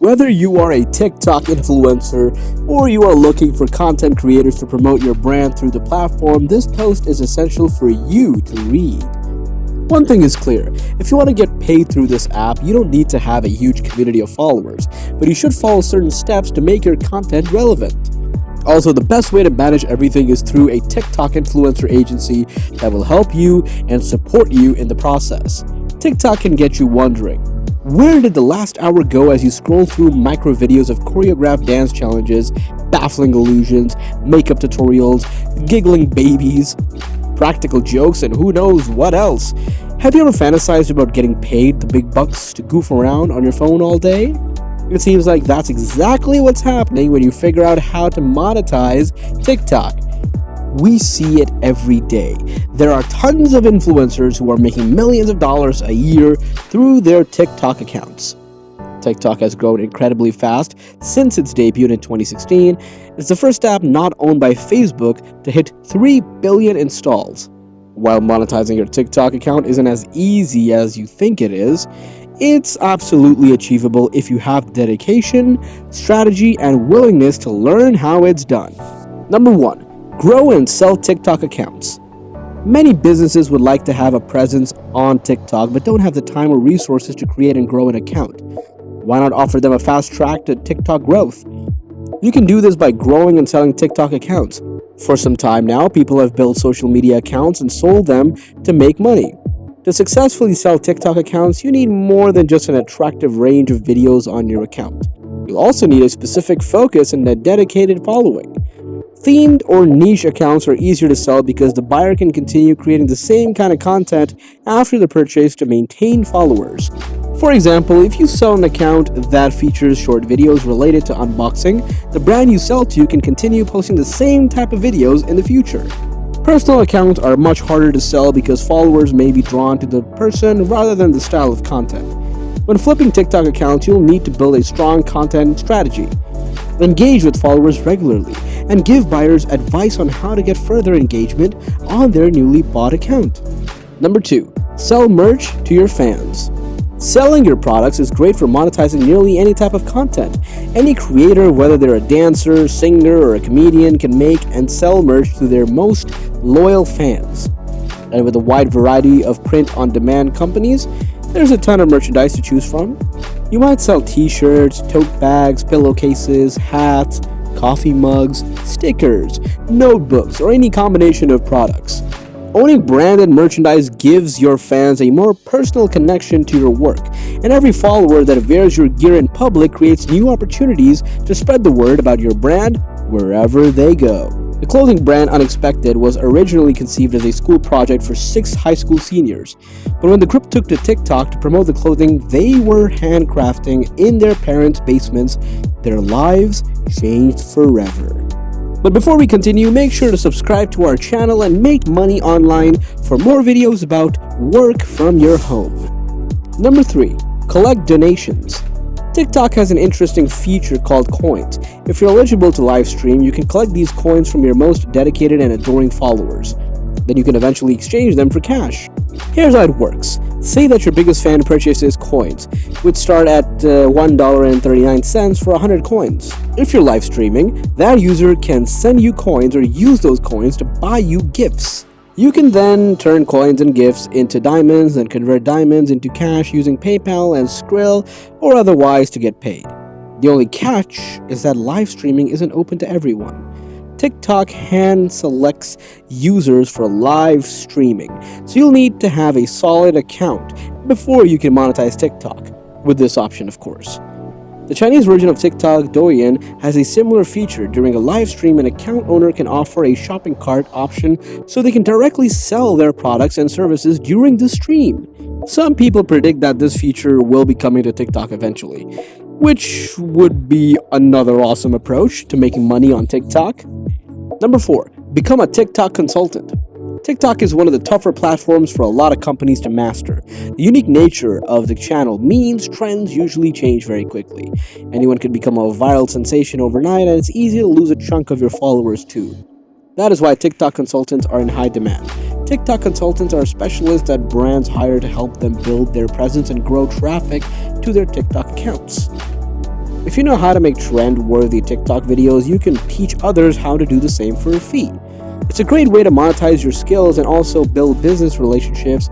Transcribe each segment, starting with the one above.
Whether you are a TikTok influencer or you are looking for content creators to promote your brand through the platform, this post is essential for you to read. One thing is clear, if you want to get paid through this app, you don't need to have a huge community of followers, but you should follow certain steps to make your content relevant. Also, the best way to manage everything is through a TikTok influencer agency that will help you and support you in the process. TikTok can get you wondering, where did the last hour go as you scroll through micro videos of choreographed dance challenges, baffling illusions, makeup tutorials, giggling babies, practical jokes, and who knows what else? Have you ever fantasized about getting paid the big bucks to goof around on your phone all day? It seems like that's exactly what's happening when you figure out how to monetize TikTok. We see it every day. There are tons of influencers who are making millions of dollars a year through their TikTok accounts. TikTok has grown incredibly fast since its debut in 2016. It's the first app not owned by Facebook to hit 3 billion installs. While monetizing your TikTok account isn't as easy as you think it is, it's absolutely achievable if you have dedication, strategy, and willingness to learn how it's done. Number 1. Grow and sell TikTok accounts. Many businesses would like to have a presence on TikTok but don't have the time or resources to create and grow an account. Why not offer them a fast track to TikTok growth? You can do this by growing and selling TikTok accounts. For some time now, people have built social media accounts and sold them to make money. To successfully sell TikTok accounts, you need more than just an attractive range of videos on your account. You'll also need a specific focus and a dedicated following. Themed or niche accounts are easier to sell because the buyer can continue creating the same kind of content after the purchase to maintain followers. For example, if you sell an account that features short videos related to unboxing, the brand you sell to can continue posting the same type of videos in the future. Personal accounts are much harder to sell because followers may be drawn to the person rather than the style of content. When flipping TikTok accounts, you'll need to build a strong content strategy. Engage with followers regularly and give buyers advice on how to get further engagement on their newly bought account. Number 2. Sell merch to your fans. Selling your products is great for monetizing nearly any type of content. Any creator, whether they're a dancer, singer, or a comedian, can make and sell merch to their most loyal fans. And with a wide variety of print-on-demand companies, there's a ton of merchandise to choose from. You might sell t-shirts, tote bags, pillowcases, hats, coffee mugs, stickers, notebooks, or any combination of products. Owning branded merchandise gives your fans a more personal connection to your work, and every follower that wears your gear in public creates new opportunities to spread the word about your brand wherever they go. The clothing brand Unexpected was originally conceived as a school project for 6 high school seniors, but when the group took to TikTok to promote the clothing they were handcrafting in their parents' basements, their lives changed forever. But before we continue, make sure to subscribe to our channel and make money online for more videos about work from your home. Number 3. Collect donations. TikTok has an interesting feature called coins. If you're eligible to live stream, you can collect these coins from your most dedicated and adoring followers. Then you can eventually exchange them for cash. Here's how it works. Say that your biggest fan purchases coins, which start at $1.39 for 100 coins. If you're live streaming, that user can send you coins or use those coins to buy you gifts. You can then turn coins and gifts into diamonds and convert diamonds into cash using PayPal and Skrill or otherwise to get paid. The only catch is that live streaming isn't open to everyone. TikTok hand selects users for live streaming, so you'll need to have a solid account before you can monetize TikTok, with this option of course. The Chinese version of TikTok, Douyin, has a similar feature. During a live stream, an account owner can offer a shopping cart option so they can directly sell their products and services during the stream. Some people predict that this feature will be coming to TikTok eventually, which would be another awesome approach to making money on TikTok. Number 4. Become a TikTok consultant. TikTok is one of the tougher platforms for a lot of companies to master. The unique nature of the channel means trends usually change very quickly. Anyone can become a viral sensation overnight, and it's easy to lose a chunk of your followers too. That is why TikTok consultants are in high demand. TikTok consultants are specialists that brands hire to help them build their presence and grow traffic to their TikTok accounts. If you know how to make trend-worthy TikTok videos, you can teach others how to do the same for a fee. It's a great way to monetize your skills and also build business relationships.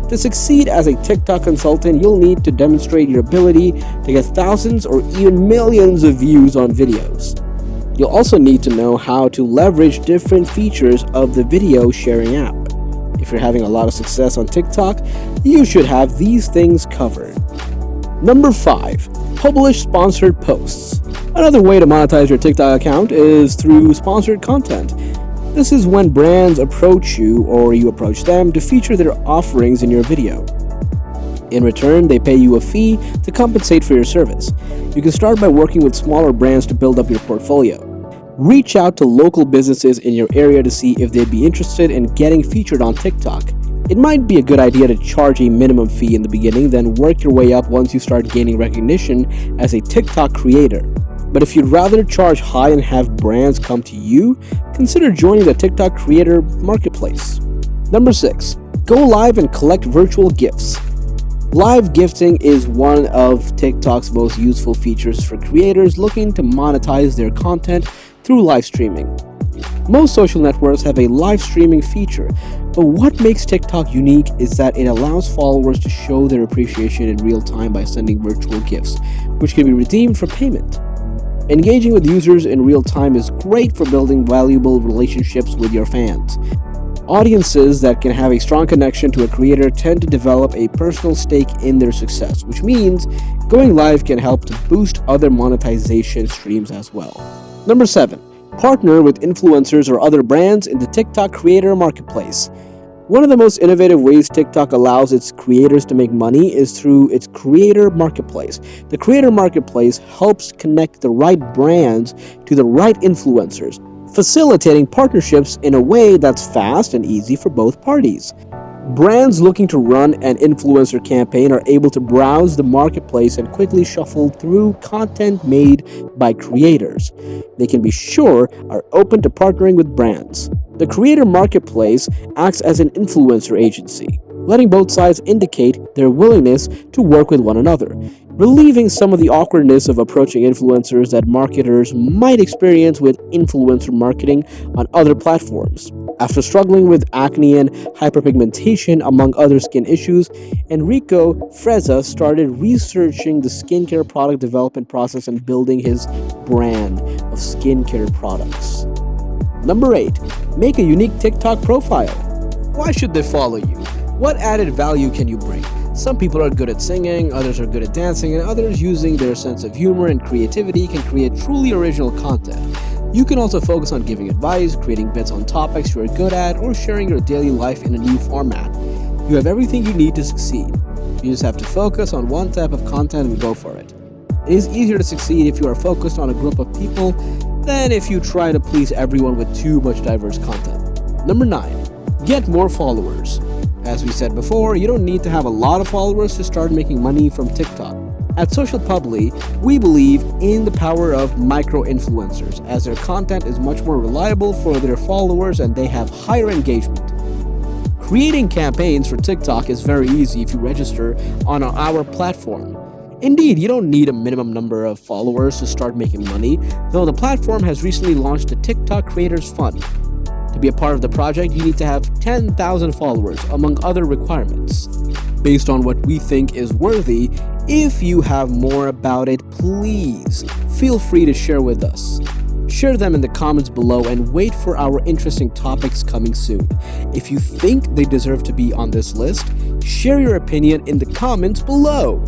To succeed as a TikTok consultant, you'll need to demonstrate your ability to get thousands or even millions of views on videos. You'll also need to know how to leverage different features of the video sharing app. If you're having a lot of success on TikTok, you should have these things covered. Number 5. Publish sponsored posts. Another way to monetize your TikTok account is through sponsored content. This is when brands approach you or you approach them to feature their offerings in your video. In return, they pay you a fee to compensate for your service. You can start by working with smaller brands to build up your portfolio. Reach out to local businesses in your area to see if they'd be interested in getting featured on TikTok. It might be a good idea to charge a minimum fee in the beginning, then work your way up once you start gaining recognition as a TikTok creator. But if you'd rather charge high and have brands come to you, consider joining the TikTok Creator Marketplace. Number 6. Go live and collect virtual gifts. Live gifting is one of TikTok's most useful features for creators looking to monetize their content through live streaming. Most social networks have a live streaming feature, but what makes TikTok unique is that it allows followers to show their appreciation in real time by sending virtual gifts, which can be redeemed for payment. Engaging with users in real time is great for building valuable relationships with your fans. Audiences that can have a strong connection to a creator tend to develop a personal stake in their success, which means going live can help to boost other monetization streams as well. Number 7. Partner with influencers or other brands in the TikTok Creator Marketplace. One of the most innovative ways TikTok allows its creators to make money is through its Creator Marketplace. The Creator Marketplace helps connect the right brands to the right influencers, facilitating partnerships in a way that's fast and easy for both parties. Brands looking to run an influencer campaign are able to browse the marketplace and quickly shuffle through content made by creators they can be sure are open to partnering with brands. The Creator Marketplace acts as an influencer agency, letting both sides indicate their willingness to work with one another, relieving some of the awkwardness of approaching influencers that marketers might experience with influencer marketing on other platforms. After struggling with acne and hyperpigmentation, among other skin issues, Enrico Frezza started researching the skincare product development process and building his brand of skincare products. Number 8. Make a unique TikTok profile. Why should they follow you? What added value can you bring? Some people are good at singing, others are good at dancing, and others using their sense of humor and creativity can create truly original content. You can also focus on giving advice, creating bits on topics you are good at, or sharing your daily life in a new format. You have everything you need to succeed. You just have to focus on one type of content and go for it. It is easier to succeed if you are focused on a group of people than if you try to please everyone with too much diverse content. Number 9. Get more followers. As we said before, you don't need to have a lot of followers to start making money from TikTok. At Social Publi, we believe in the power of micro-influencers, as their content is much more reliable for their followers and they have higher engagement. Creating campaigns for TikTok is very easy if you register on our platform. Indeed, you don't need a minimum number of followers to start making money, though the platform has recently launched the TikTok Creators Fund. To be a part of the project, you need to have 10,000 followers, among other requirements. Based on what we think is worthy, if you have more about it, please feel free to share with us. Share them in the comments below and wait for our interesting topics coming soon. If you think they deserve to be on this list, share your opinion in the comments below.